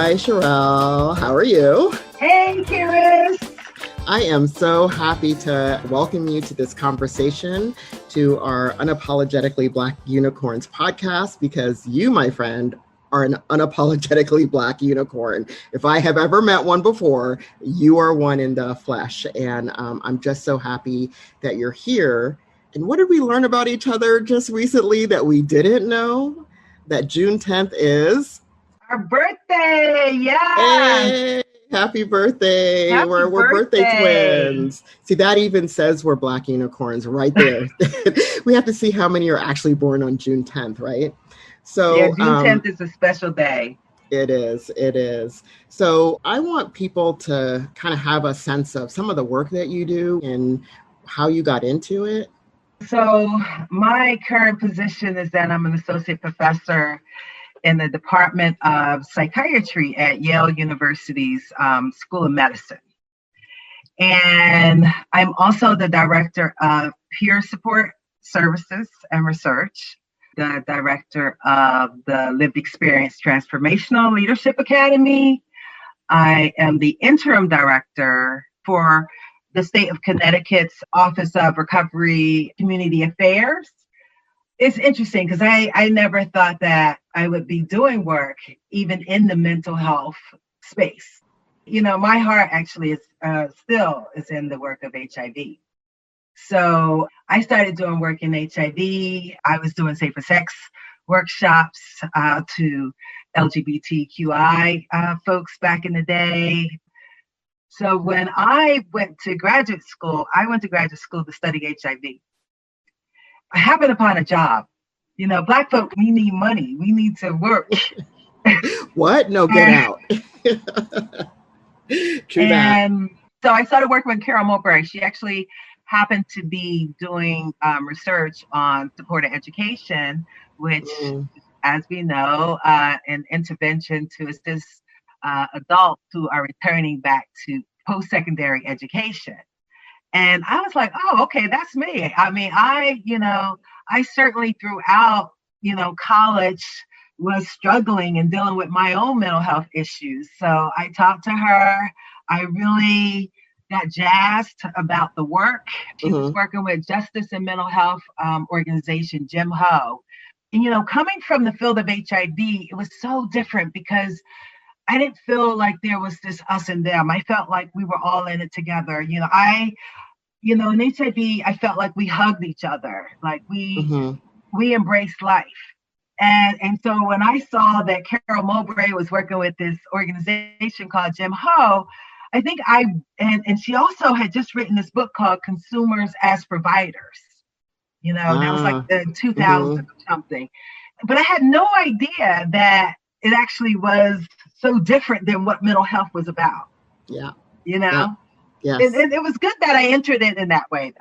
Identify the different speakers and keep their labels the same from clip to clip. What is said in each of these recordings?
Speaker 1: Hi, Chyrell. How are you?
Speaker 2: Hey, Chris.
Speaker 1: I am so happy to welcome you to this conversation, to our Unapologetically Black Unicorns podcast, because you, my friend, are an unapologetically Black unicorn. If I have ever met one before, you are one in the flesh. And I'm just so happy that you're here. And what did we learn about each other just recently that we didn't know? That June 10th is
Speaker 2: our birthday. Yeah.
Speaker 1: Hey, happy birthday.
Speaker 2: Happy
Speaker 1: We're birthday twins. See, that even says we're Black unicorns right there. We have to see how many are actually born on June 10th, right? So
Speaker 2: yeah, June 10th is a special day.
Speaker 1: It is. So I want people to kind of have a sense of some of the work that you do and how you got into it.
Speaker 2: So my current position is that I'm an associate professor in the Department of Psychiatry at Yale University's School of Medicine. And I'm also the director of peer support services and research, the director of the Lived Experience Transformational Leadership Academy. I am the interim director for the state of Connecticut's Office of Recovery Community Affairs. It's interesting because I never thought that I would be doing work even in the mental health space. You know, my heart actually is still in the work of HIV. So I started doing work in HIV. I was doing safer sex workshops to LGBTQI folks back in the day. So when I went to graduate school to study HIV. I happened upon a job. You know, Black folk, we need money. We need to work.
Speaker 1: What? No, get out. True
Speaker 2: and so I started working with Chyrell Bellamy. She actually happened to be doing research on supported education, which, as we know, an intervention to assist adults who are returning back to post-secondary education. And I was like, oh, okay, that's me. I mean, I certainly throughout, college was struggling and dealing with my own mental health issues. So I talked to her. I really got jazzed about the work. She was working with Justice and Mental Health organization, Jim Ho. And, coming from the field of HIV, it was so different because I didn't feel like there was this us and them. I felt like we were all in it together. In HIV, I felt like we hugged each other, like we embraced life. And so when I saw that Chyrell Bellamy was working with this organization called Jim Ho, I think and she also had just written this book called Consumers as Providers. That was like the 2000s or something. But I had no idea that it actually was so different than what mental health was about.
Speaker 1: Yeah.
Speaker 2: Yeah.
Speaker 1: Yes.
Speaker 2: It was good that I entered it in that way,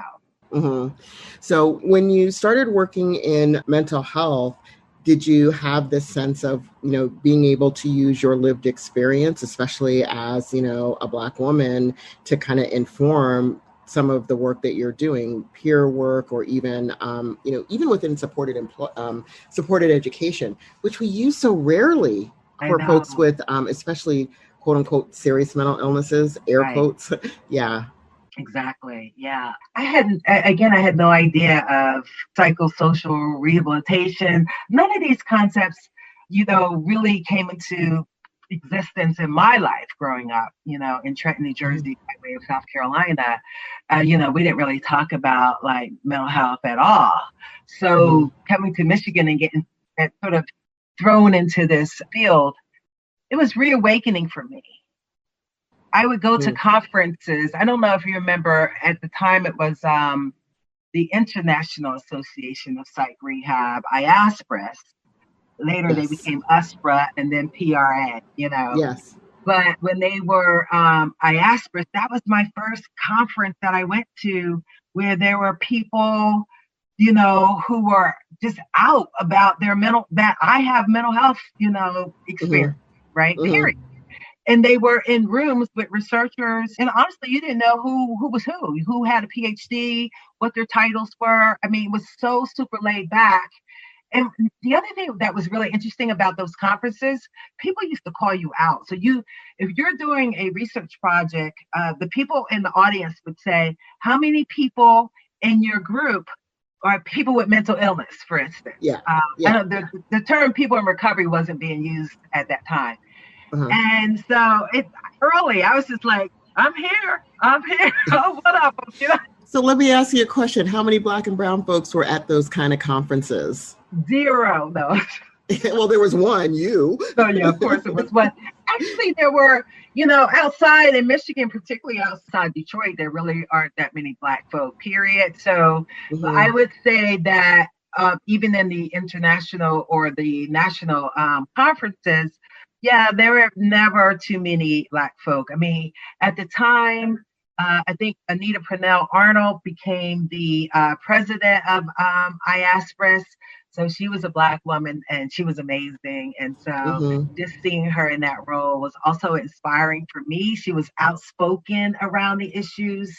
Speaker 2: though.
Speaker 1: So when you started working in mental health, did you have this sense of, being able to use your lived experience, especially as, a Black woman, to kind of inform some of the work that you're doing, peer work, or even, even within supported education, which we use so rarely for folks with, especially quote unquote, serious mental illnesses, air quotes. Yeah.
Speaker 2: Exactly. Yeah. I had no idea of psychosocial rehabilitation. None of these concepts, really came into existence in my life growing up, in Trenton, New Jersey, by way of South Carolina. We didn't really talk about like mental health at all. So coming to Michigan and getting sort of thrown into this field, it was reawakening for me. I would go to conferences. I don't know if you remember, at the time it was the International Association of Psych Rehab, IASPRS. Later they became USPRA and then PRA,
Speaker 1: Yes.
Speaker 2: But when they were IASPRS, that was my first conference that I went to where there were people, who were just out about that I have mental health, experience, right? Period. And they were in rooms with researchers. And honestly, you didn't know who was who had a PhD, what their titles were. I mean, it was so super laid back. And the other thing that was really interesting about those conferences, people used to call you out. So if you're doing a research project, the people in the audience would say, how many people in your group are people with mental illness, for instance?
Speaker 1: Yeah.
Speaker 2: I know the term people in recovery wasn't being used at that time.
Speaker 1: Uh-huh.
Speaker 2: And so early, I was just like, I'm here. Oh, what up? You know?
Speaker 1: So let me ask you a question. How many Black and brown folks were at those kind of conferences?
Speaker 2: 0, though.
Speaker 1: Well, there was one, you.
Speaker 2: So yeah, of course it was. But actually there were, outside in Michigan, particularly outside Detroit, there really aren't that many Black folk, period. So I would say that even in the international or the national conferences, yeah, there were never too many Black folk. I mean, at the time, I think Anita Purnell Arnold became the president of IASPRIS. So she was a Black woman and she was amazing. And so just seeing her in that role was also inspiring for me. She was outspoken around the issues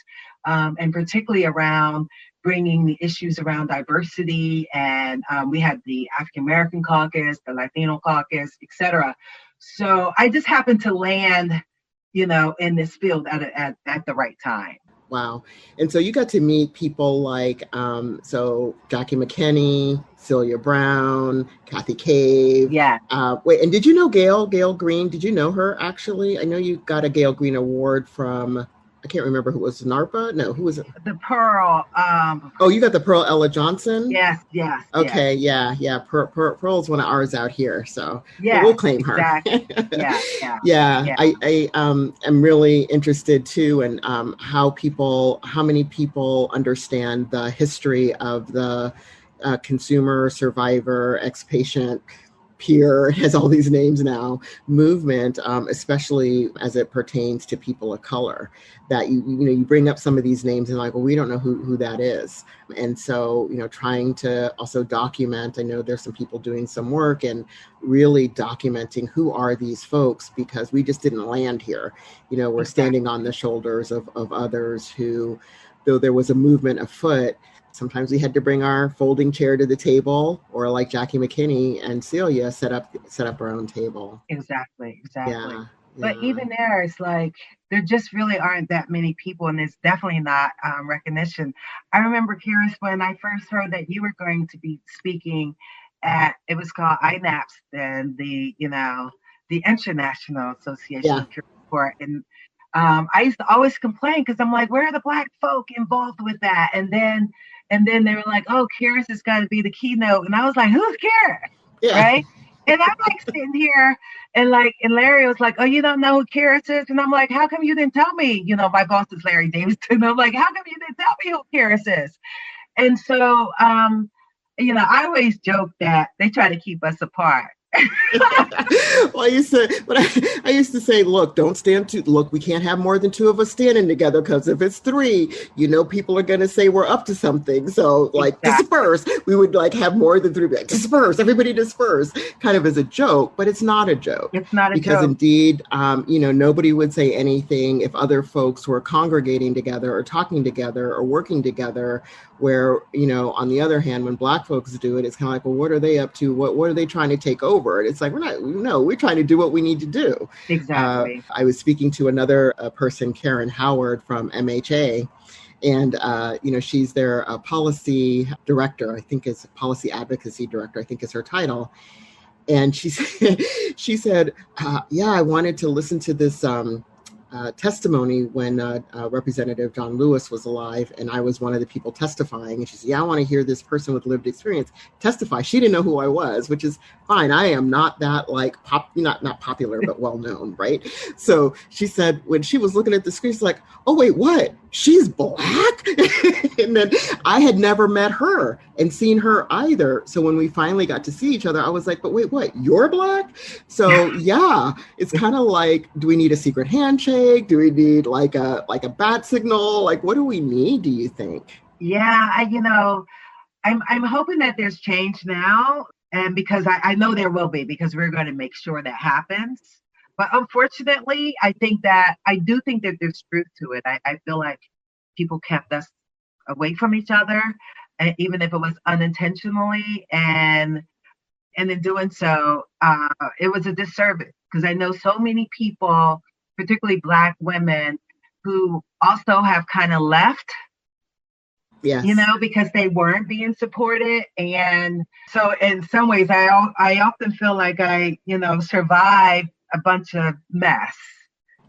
Speaker 2: and particularly around bringing the issues around diversity. And we had the African American caucus, the Latino caucus, et cetera. So I just happened to land, in this field at the right time.
Speaker 1: Wow. And so you got to meet people like, so Jackie McKinney, Celia Brown, Kathy Cave.
Speaker 2: Yeah.
Speaker 1: Wait, and did you know Gail Green? Did you know her actually? I know you got a Gail Green award from, I can't remember who was NARPA. No, who was it?
Speaker 2: The Pearl.
Speaker 1: Oh, you got the Pearl Ella Johnson?
Speaker 2: Yes.
Speaker 1: Okay, yeah. Pearl's one of ours out here, so
Speaker 2: yeah,
Speaker 1: we'll claim her.
Speaker 2: Exactly.
Speaker 1: Yeah. I am really interested too in how many people understand the history of the consumer, survivor, ex-patient, peer, has all these names now, movement, especially as it pertains to people of color, that you bring up some of these names and like, well, we don't know who that is. And so, trying to also document, I know there's some people doing some work and really documenting who are these folks, because we just didn't land here. We're standing on the shoulders of others who, though there was a movement afoot, sometimes we had to bring our folding chair to the table, or like Jackie McKinney and Celia set up our own table.
Speaker 2: Exactly.
Speaker 1: Yeah.
Speaker 2: But even there, it's like, there just really aren't that many people, and there's definitely not recognition. I remember, Kiris, when I first heard that you were going to be speaking at, it was called INAPS, then the International Association of Peer Support. And I used to always complain because I'm like, where are the Black folk involved with that? And then they were like, oh, Kiris has got to be the keynote. And I was like, who's Kiris? Yeah. Right? And I'm like sitting here and Larry was like, oh, you don't know who Kiris is? And I'm like, how come you didn't tell me? My boss is Larry Davidson. I'm like, how come you didn't tell me who Kiris is? And so, I always joke that they try to keep us apart.
Speaker 1: Well, I used to say, look, don't stand look, we can't have more than two of us standing together, because if it's three, people are going to say we're up to something. So disperse. We would have more than three, disperse, everybody disperse, kind of as a joke, but it's not a joke.
Speaker 2: It's not a joke.
Speaker 1: Because indeed, nobody would say anything if other folks were congregating together or talking together or working together, where, on the other hand, when Black folks do it, it's kind of like, well, what are they up to? What are they trying to take over? It's like, we're trying to do what we need to do.
Speaker 2: Exactly.
Speaker 1: I was speaking to another person, Karen Howard from MHA, and, she's their policy director, I think is policy advocacy director, I think is her title. And she said, I wanted to listen to this testimony when Representative John Lewis was alive, and I was one of the people testifying. And she said, I want to hear this person with lived experience testify. She didn't know who I was, which is fine. I am not that not popular, but well known, right? So she said, when she was looking at the screen, she's like, oh, wait, what? She's Black? And then I had never met her and seen her either. So when we finally got to see each other, I was like, but wait, what? You're Black? So yeah, it's kind of like, do we need a secret handshake? Do we need like a bat signal? Like, what do we need, do you think?
Speaker 2: Yeah, I'm hoping that there's change now. And because I know there will be, because we're going to make sure that happens. But unfortunately, I do think that there's truth to it. I feel like people kept us away from each other. and even if it was unintentionally, and in doing so, it was a disservice because I know so many people, particularly Black women, who also have kind of left,
Speaker 1: Yes.
Speaker 2: because they weren't being supported. And so in some ways, I often feel like I, survived a bunch of mess.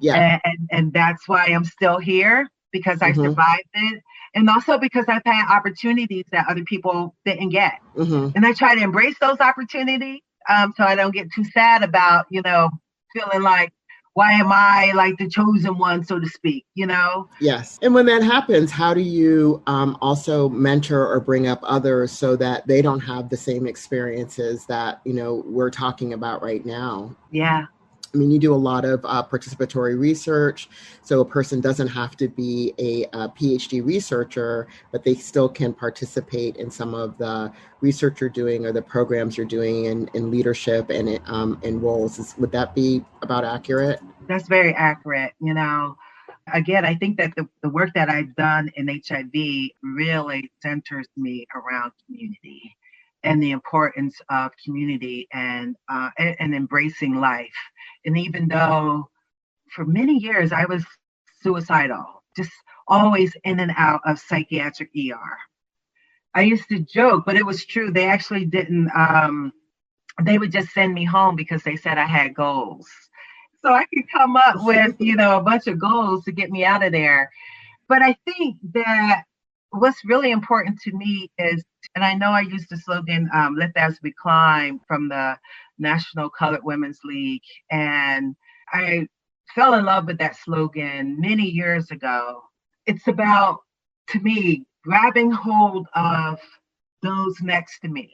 Speaker 1: Yeah.
Speaker 2: And that's why I'm still here, because I
Speaker 1: Mm-hmm.
Speaker 2: survived it. And also because I've had opportunities that other people didn't get.
Speaker 1: Mm-hmm.
Speaker 2: And I try to embrace those opportunities, so I don't get too sad about, feeling like, why am I like the chosen one, so to speak,
Speaker 1: Yes. And when that happens, how do you also mentor or bring up others so that they don't have the same experiences that, we're talking about right now?
Speaker 2: Yeah.
Speaker 1: I mean, you do a lot of participatory research, so a person doesn't have to be a PhD researcher, but they still can participate in some of the research you're doing or the programs you're doing in leadership and in roles. Would that be about accurate?
Speaker 2: That's very accurate. Again, I think that the work that I've done in HIV really centers me around community and the importance of community and embracing life. And even though for many years I was suicidal, just always in and out of psychiatric ER. I used to joke, but it was true. They actually didn't, they would just send me home because they said I had goals. So I could come up with, a bunch of goals to get me out of there. But I think that what's really important to me is, and I know I used the slogan, Lift As We Climb, from the National Colored Women's League. And I fell in love with that slogan many years ago. It's about, to me, grabbing hold of those next to me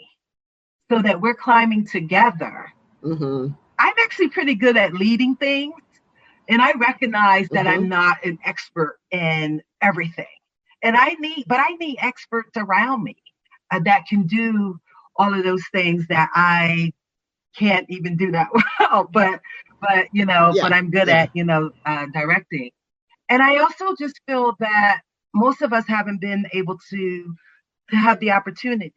Speaker 2: so that we're climbing together.
Speaker 1: Mm-hmm.
Speaker 2: I'm actually pretty good at leading things, and I recognize that
Speaker 1: Mm-hmm.
Speaker 2: I'm not an expert in everything. And I need experts around me that can do all of those things that I can't even do that well, but I'm good at, directing. And I also just feel that most of us haven't been able to have the opportunities.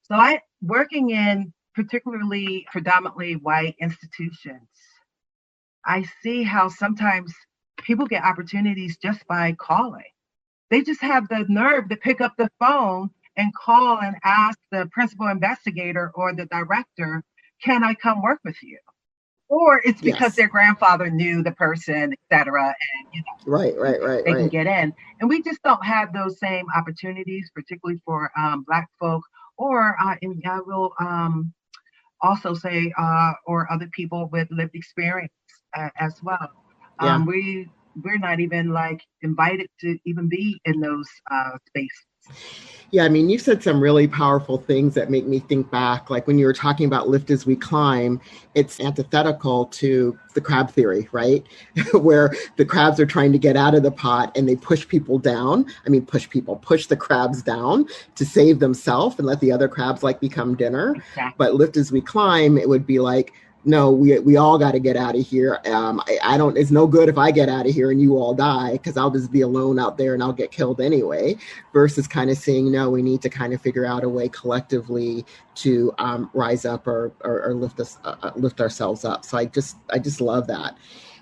Speaker 2: So I working in particularly predominantly white institutions, I see how sometimes people get opportunities just by calling. They just have the nerve to pick up the phone and call and ask the principal investigator or the director, can I come work with you? Or it's because their grandfather knew the person, et cetera, and
Speaker 1: Right.
Speaker 2: they can get in. And we just don't have those same opportunities, particularly for Black folk, or and I will also say, or other people with lived experience as well.
Speaker 1: Yeah.
Speaker 2: We're not even like invited to even be in those spaces.
Speaker 1: Yeah, I mean, you said some really powerful things that make me think back. Like when you were talking about lift as we climb, it's antithetical to the crab theory, right? Where the crabs are trying to get out of the pot and they push people down. I mean, push the crabs down to save themselves and let the other crabs like become dinner.
Speaker 2: Exactly.
Speaker 1: But lift as we climb, it would be like, no, we all got to get out of here. It's no good if I get out of here and you all die, because I'll just be alone out there and I'll get killed anyway, versus kind of saying, no, we need to kind of figure out a way collectively to rise up or lift ourselves up. So I just love that.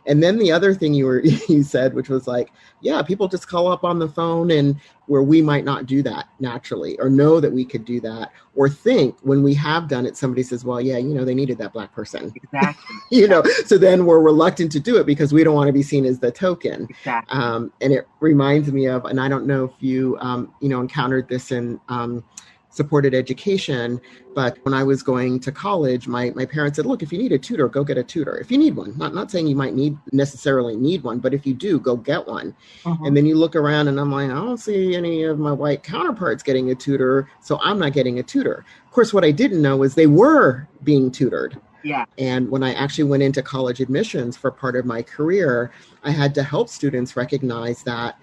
Speaker 1: And then the other thing you said, which was like, yeah, people just call up on the phone, and where we might not do that naturally or know that we could do that, or think when we have done it, somebody says, well, yeah, they needed that Black person.
Speaker 2: Exactly.
Speaker 1: So then we're reluctant to do it because we don't want to be seen as the token.
Speaker 2: Exactly.
Speaker 1: And it reminds me of, and I don't know if you, encountered this in supported education, but when I was going to college, my parents said, look, if you need a tutor, go get a tutor. If you need one, not saying you might necessarily need one, but if you do, go get one.
Speaker 2: Mm-hmm.
Speaker 1: And then you look around and I'm like, I don't see any of my white counterparts getting a tutor, so I'm not getting a tutor. Of course, what I didn't know is they were being tutored.
Speaker 2: Yeah.
Speaker 1: And when I actually went into college admissions for part of my career, I had to help students recognize that,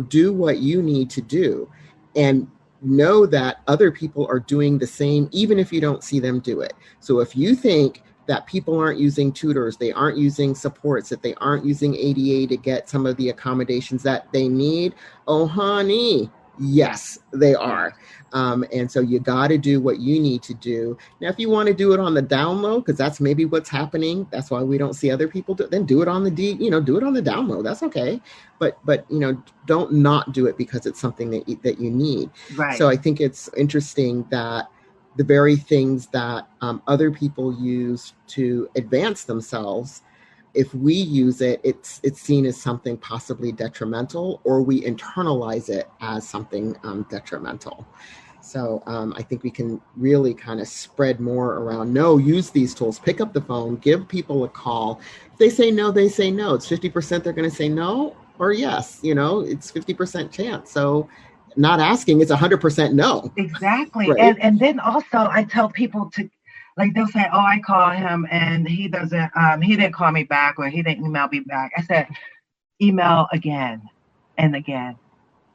Speaker 1: do what you need to do. And know that other people are doing the same, even if you don't see them do it. So if you think that people aren't using tutors, they aren't using supports, that they aren't using ADA to get some of the accommodations that they need, oh honey, Yes, they are. And so you got to do what you need to do. Now, if you want to do it on the down low, because that's maybe what's happening, that's why we don't see other people do it, then do it on the do it on the down low. That's okay. But don't not do it because it's something that you need.
Speaker 2: Right.
Speaker 1: So I think it's interesting that the very things that other people use to advance themselves, if we use it, it's seen as something possibly detrimental, or we internalize it as something detrimental. So I think we can really kind of spread more around, no, use these tools, pick up the phone, give people a call. If they say no, they say no. It's 50% they're going to say no or yes, it's 50% chance. So not asking, it's 100% no.
Speaker 2: Exactly.
Speaker 1: Right?
Speaker 2: And then also I tell people to, like, they'll say, oh, I call him and he didn't call me back, or he didn't email me back. I said, email again and again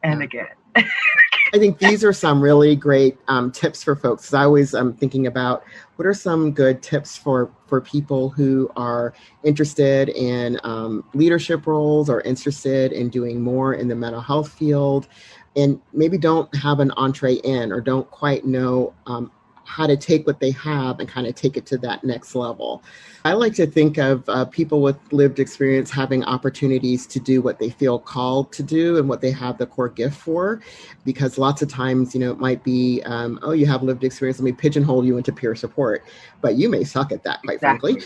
Speaker 2: and again.
Speaker 1: I think these are some really great tips for folks. I always am thinking about what are some good tips for people who are interested in leadership roles, or interested in doing more in the mental health field, and maybe don't have an entree in, or don't quite know how to take what they have and kind of take it to that next level. I like to think of people with lived experience having opportunities to do what they feel called to do and what they have the core gift for, because lots of times, it might be, oh, you have lived experience, let me pigeonhole you into peer support, but you may suck at that, quite frankly,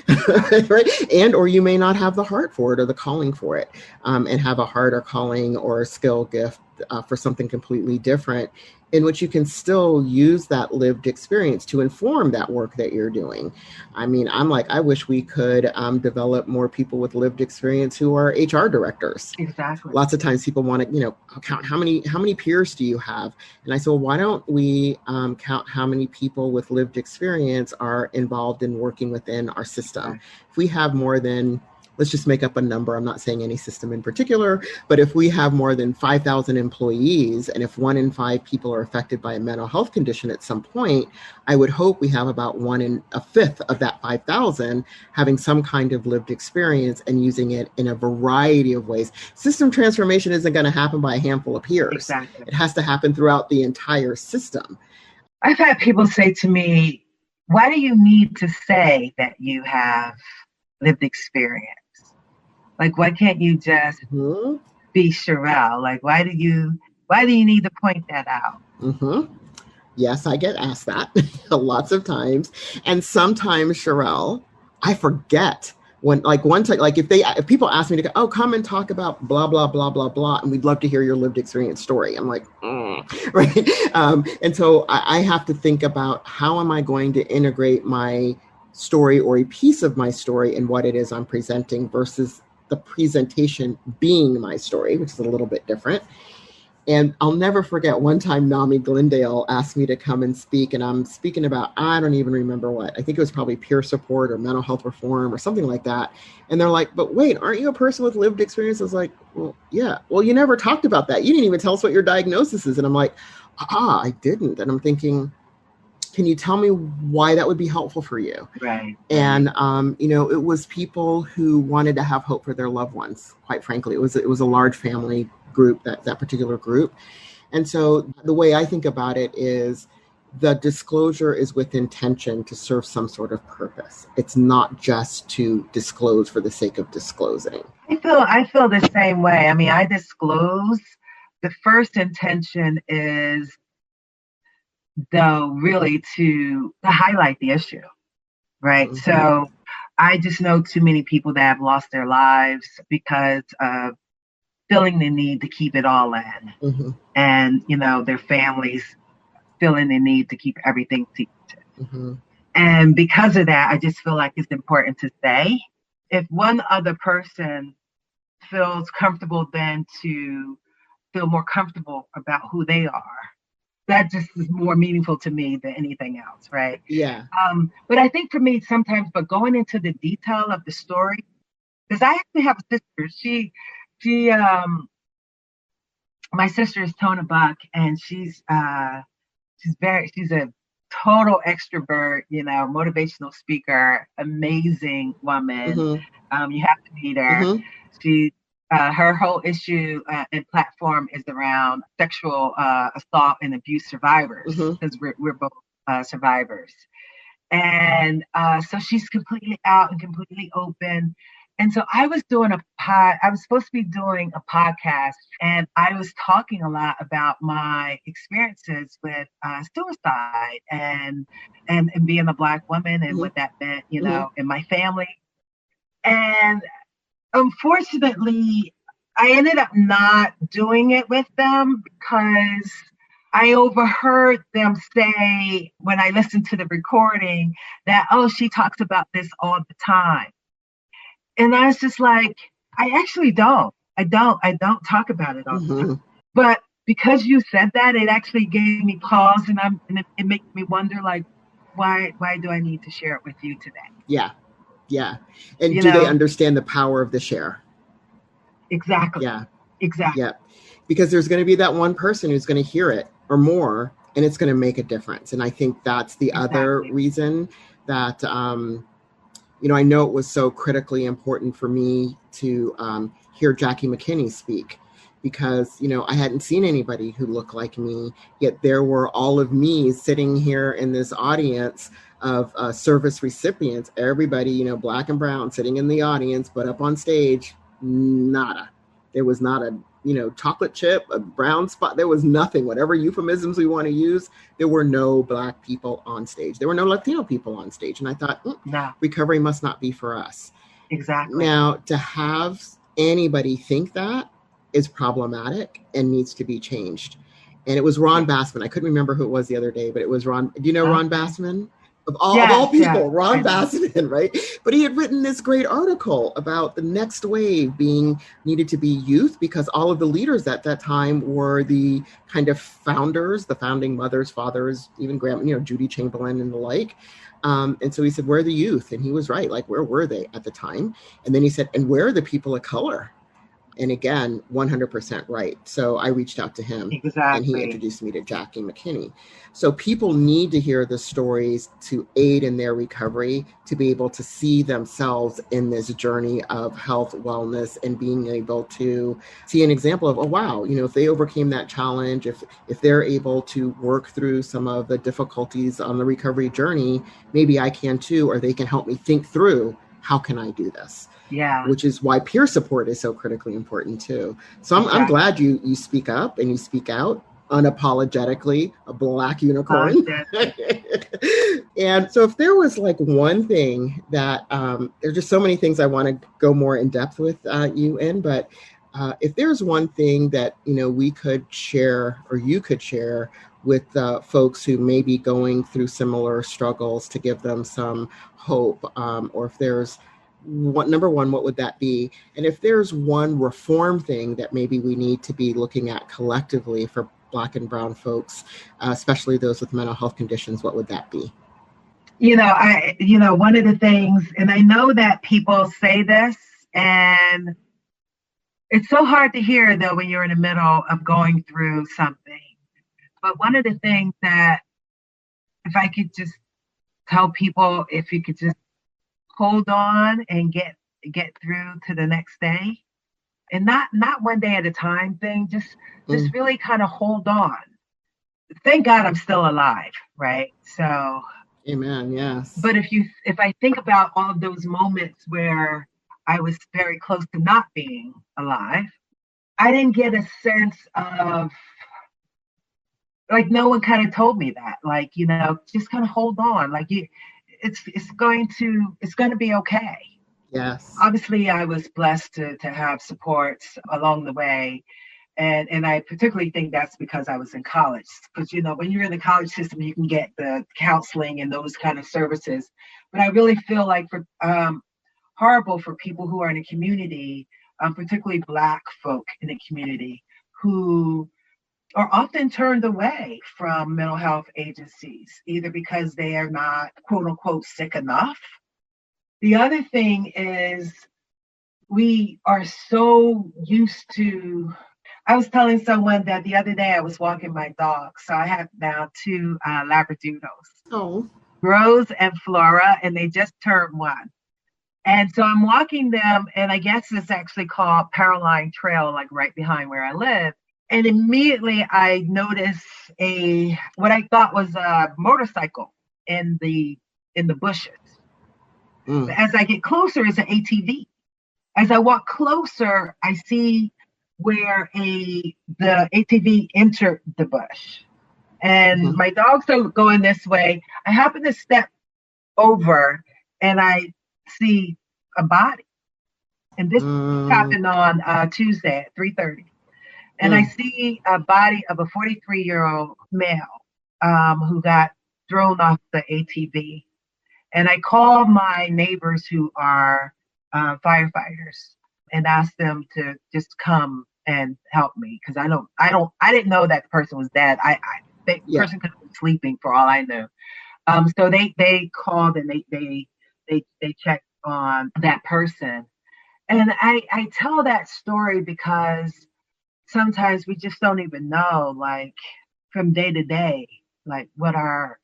Speaker 1: right? And or you may not have the heart for it or the calling for it, and have a heart or calling or skill gift for something completely different, in which you can still use that lived experience to inform that work that you're doing. I mean, I wish we could develop more people with lived experience who are HR directors.
Speaker 2: Exactly.
Speaker 1: Lots of times people want to, count how many peers do you have? And I said, well, why don't we count how many people with lived experience are involved in working within our system? Right. If we have more than, let's just make up a number, I'm not saying any system in particular, but if we have more than 5,000 employees, and if 1 in 5 people are affected by a mental health condition at some point, I would hope we have about 1 in a fifth of that 5,000 having some kind of lived experience and using it in a variety of ways. System transformation isn't going to happen by a handful of peers.
Speaker 2: Exactly.
Speaker 1: It has to happen throughout the entire system.
Speaker 2: I've had people say to me, why do you need to say that you have lived experience? Like, why can't you just be Chyrell? Like, why do you need to point that out?
Speaker 1: Mm-hmm. Yes, I get asked that lots of times. And sometimes, Chyrell, I forget when, like, one time, like if people ask me to go, oh, come and talk about blah, blah, blah, blah, blah, and we'd love to hear your lived experience story. I'm like, right. And so I have to think about, how am I going to integrate my story or a piece of my story in what it is I'm presenting, versus the presentation being my story, which is a little bit different. And I'll never forget one time NAMI Glendale asked me to come and speak, and I'm speaking about, I don't even remember what. I think it was probably peer support or mental health reform or something like that. And they're like, but wait, aren't you a person with lived experience? I was like, well, yeah. Well, you never talked about that. You didn't even tell us what your diagnosis is. And I'm like, I didn't. And I'm thinking, can you tell me why that would be helpful for you?
Speaker 2: Right.
Speaker 1: And, it was people who wanted to have hope for their loved ones. Quite frankly, it was a large family group, that particular group. And so the way I think about it is, the disclosure is with intention to serve some sort of purpose. It's not just to disclose for the sake of disclosing.
Speaker 2: I feel the same way. I mean, I disclose. The first intention is, though, really to highlight the issue, right? Mm-hmm. So I just know too many people that have lost their lives because of feeling the need to keep it all in. Mm-hmm. And, their families feeling the need to keep everything secret. Mm-hmm. And because of that, I just feel like it's important to say, if one other person feels comfortable, then to feel more comfortable about who they are. That just is more meaningful to me than anything else, right?
Speaker 1: Yeah.
Speaker 2: But I think for me sometimes, but going into the detail of the story, because I actually have a sister. My sister is Tona Buck, and she's a total extrovert, motivational speaker, amazing woman. Mm-hmm. You have to meet her. Mm-hmm. her whole issue and platform is around sexual assault and abuse survivors, because we're both survivors. And so she's completely out and completely open. And so I was supposed to be doing a podcast, and I was talking a lot about my experiences with suicide and being a Black woman and what that meant, you know, in my family. And unfortunately, I ended up not doing it with them because I overheard them say when I listened to the recording that, oh, she talks about this all the time. And I was just like, I actually don't. I don't talk about it all the time. But because you said that, it actually gave me pause, and it made me wonder, like, why do I need to share it with you today?
Speaker 1: Yeah. And do they understand the power of the share?
Speaker 2: Exactly.
Speaker 1: Yeah.
Speaker 2: Exactly.
Speaker 1: Yeah. Because there's going to be that one person who's going to hear it or more, and it's going to make a difference. And I think that's the other reason that, I know it was so critically important for me to hear Jackie McKinney speak, because, I hadn't seen anybody who looked like me, yet there were all of me sitting here in this audience of service recipients, everybody, Black and brown sitting in the audience, but up on stage, nada. There was not a, chocolate chip, a brown spot. There was nothing, whatever euphemisms we want to use. There were no Black people on stage. There were no Latino people on stage. And I thought, no, recovery must not be for us.
Speaker 2: Exactly.
Speaker 1: Now, to have anybody think that is problematic and needs to be changed. And it was Ron Bassman. I couldn't remember who it was the other day, but it was Ron. Do you know Ron Bassman? Of all people, Ron Bassman, right? But he had written this great article about the next wave being needed to be youth, because all of the leaders at that time were the kind of founders, the founding mothers, fathers, even Judy Chamberlain and the like. And so he said, where are the youth? And he was right. Like, where were they at the time? And then he said, and where are the people of color? And again, 100% right. So I reached out to him, and he introduced me to Jackie McKinney. So people need to hear the stories to aid in their recovery, to be able to see themselves in this journey of health, wellness, and being able to see an example of, oh, wow, if they overcame that challenge, if they're able to work through some of the difficulties on the recovery journey, maybe I can too, or they can help me think through, how can I do this?
Speaker 2: Yeah.
Speaker 1: Which is why peer support is so critically important too. So I'm glad you speak up and you speak out unapologetically, a Black unicorn. And so if there was like one thing that, there's just so many things I want to go more in depth with you in, but if there's one thing that, we could share, or you could share with folks who may be going through similar struggles, to give them some hope, or if there's number one, what would that be? And if there's one reform thing that maybe we need to be looking at collectively for Black and brown folks, especially those with mental health conditions, what would that be?
Speaker 2: One of the things, and I know that people say this, and it's so hard to hear though when you're in the middle of going through something. But one of the things that, if I could just tell people, if you could just hold on and get through to the next day, and not one day at a time thing, just really kind of hold on. Thank God I'm still alive, right? So
Speaker 1: amen. Yes.
Speaker 2: But if I think about all of those moments where I was very close to not being alive, I didn't get a sense of, like, no one kind of told me that, like, just kind of hold on, like, it's going to be okay.
Speaker 1: Yes.
Speaker 2: Obviously, I was blessed to have supports along the way. And I particularly think that's because I was in college. Because, when you're in the college system, you can get the counseling and those kind of services. But I really feel like horrible for people who are in the community, particularly Black folk in the community, who are often turned away from mental health agencies, either because they are not, quote unquote, sick enough. The other thing is, we are so used to, I was telling someone that the other day I was walking my dog. So I have now 2 Labradoodles,
Speaker 1: oh,
Speaker 2: Rose and Flora, and they just turned 1. And so I'm walking them, and I guess it's actually called Paroline Trail, like right behind where I live. And immediately I noticed what I thought was a motorcycle in the bushes. But as I get closer, it's an ATV. As I walk closer, I see where the ATV entered the bush. And my dogs are going this way. I happen to step over, and I see a body. And this happened on Tuesday at 3:30. And I see a body of a 43-year-old male who got thrown off the ATV. And I called my neighbors who are firefighters and asked them to just come and help me, because I didn't know that the person was dead. The person could have been sleeping for all I knew. So they called and they checked on that person. And I tell that story because sometimes we just don't even know, like, from day to day, like what our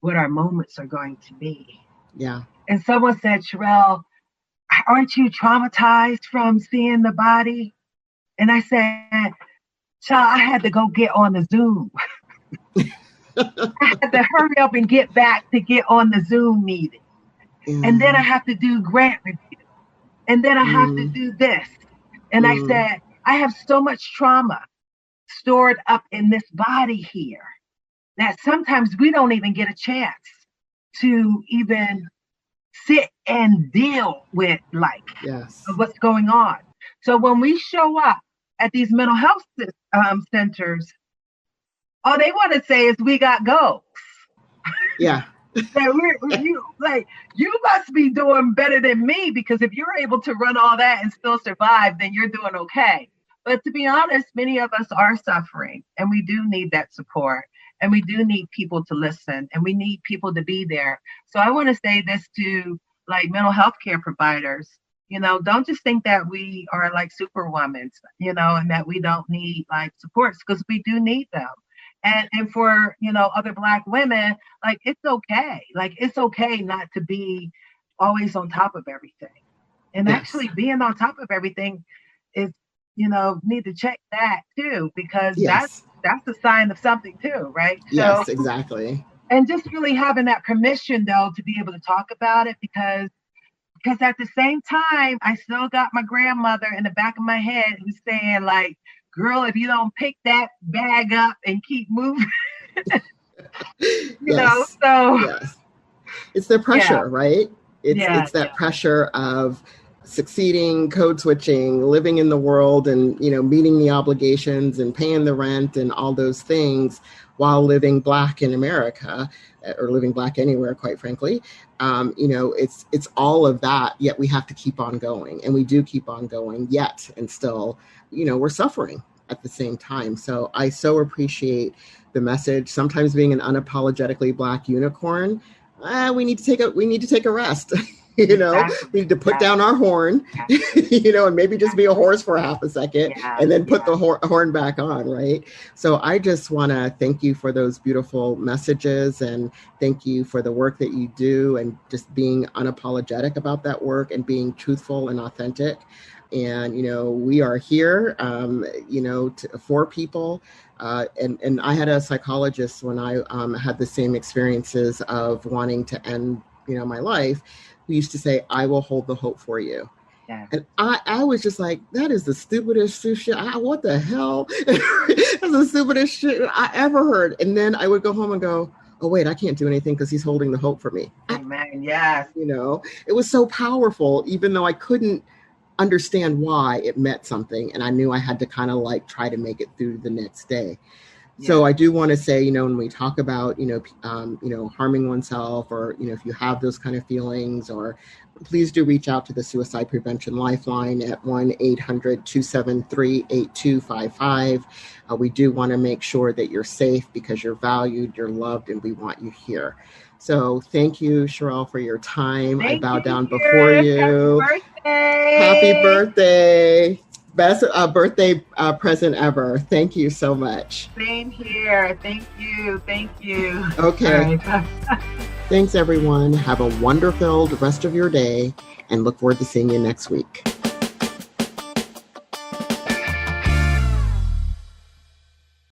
Speaker 2: moments are going to be.
Speaker 1: Yeah.
Speaker 2: And someone said, Chyrell, aren't you traumatized from seeing the body? And I said, child, I had to go get on the Zoom. I had to hurry up and get back to get on the Zoom meeting. And then I have to do grant review. And then I have to do this. And I said, I have so much trauma stored up in this body here that sometimes we don't even get a chance to even sit and deal with, like, what's going on. So when we show up at these mental health centers, all they want to say is we got goals.
Speaker 1: Yeah.
Speaker 2: That you must be doing better than me, because if you're able to run all that and still survive, then you're doing okay. But to be honest, many of us are suffering, and we do need that support, and we do need people to listen, and we need people to be there. So I want to say this to, like, mental health care providers. Don't just think that we are like superwomen, and that we don't need, like, supports, because we do need them. And for, other Black women, like, it's okay. Like, it's okay not to be always on top of everything. And actually being on top of everything is, need to check that too, because that's a sign of something too, right?
Speaker 1: Yes, so, exactly.
Speaker 2: And just really having that permission, though, to be able to talk about it, because at the same time, I still got my grandmother in the back of my head who's saying, like, girl, if you don't pick that bag up and keep moving,
Speaker 1: it's the pressure, right? It's that pressure of succeeding, code switching, living in the world, and, meeting the obligations and paying the rent and all those things while living Black in America, or living Black anywhere, quite frankly. It's all of that, yet we have to keep on going, and we do keep on going yet, and still, we're suffering at the same time. So I so appreciate the message. Sometimes being an unapologetically Black unicorn, we need to take a rest. We need to put down our horn, and maybe just be a horse for half a second, and then put the horn back on, right? So I just want to thank you for those beautiful messages, and thank you for the work that you do, and just being unapologetic about that work, and being truthful and authentic. And, we are here, for people. And I had a psychologist when I had the same experiences of wanting to end, my life, who used to say, I will hold the hope for you. Yeah. And I was just like, that is the stupidest shit. What the hell? That's the stupidest shit I ever heard. And then I would go home and go, oh, wait, I can't do anything because he's holding the hope for me.
Speaker 2: Amen. Yes.
Speaker 1: It was so powerful, even though I couldn't understand why it meant something. And I knew I had to kind of like try to make it through the next day. Yeah. So I do want to say, when we talk about, harming oneself, or, if you have those kind of feelings, or please do reach out to the Suicide Prevention Lifeline at 1-800-273-8255. We do want to make sure that you're safe, because you're valued, you're loved, and we want you here. So thank you, Chyrell, for your time. I bow down before you.
Speaker 2: Happy birthday.
Speaker 1: Happy birthday. Best birthday present ever. Thank you so much.
Speaker 2: Same here. Thank you. Thank you.
Speaker 1: Okay.
Speaker 2: All right.
Speaker 1: Thanks, everyone. Have a wonder-filled rest of your day and look forward to seeing you next week.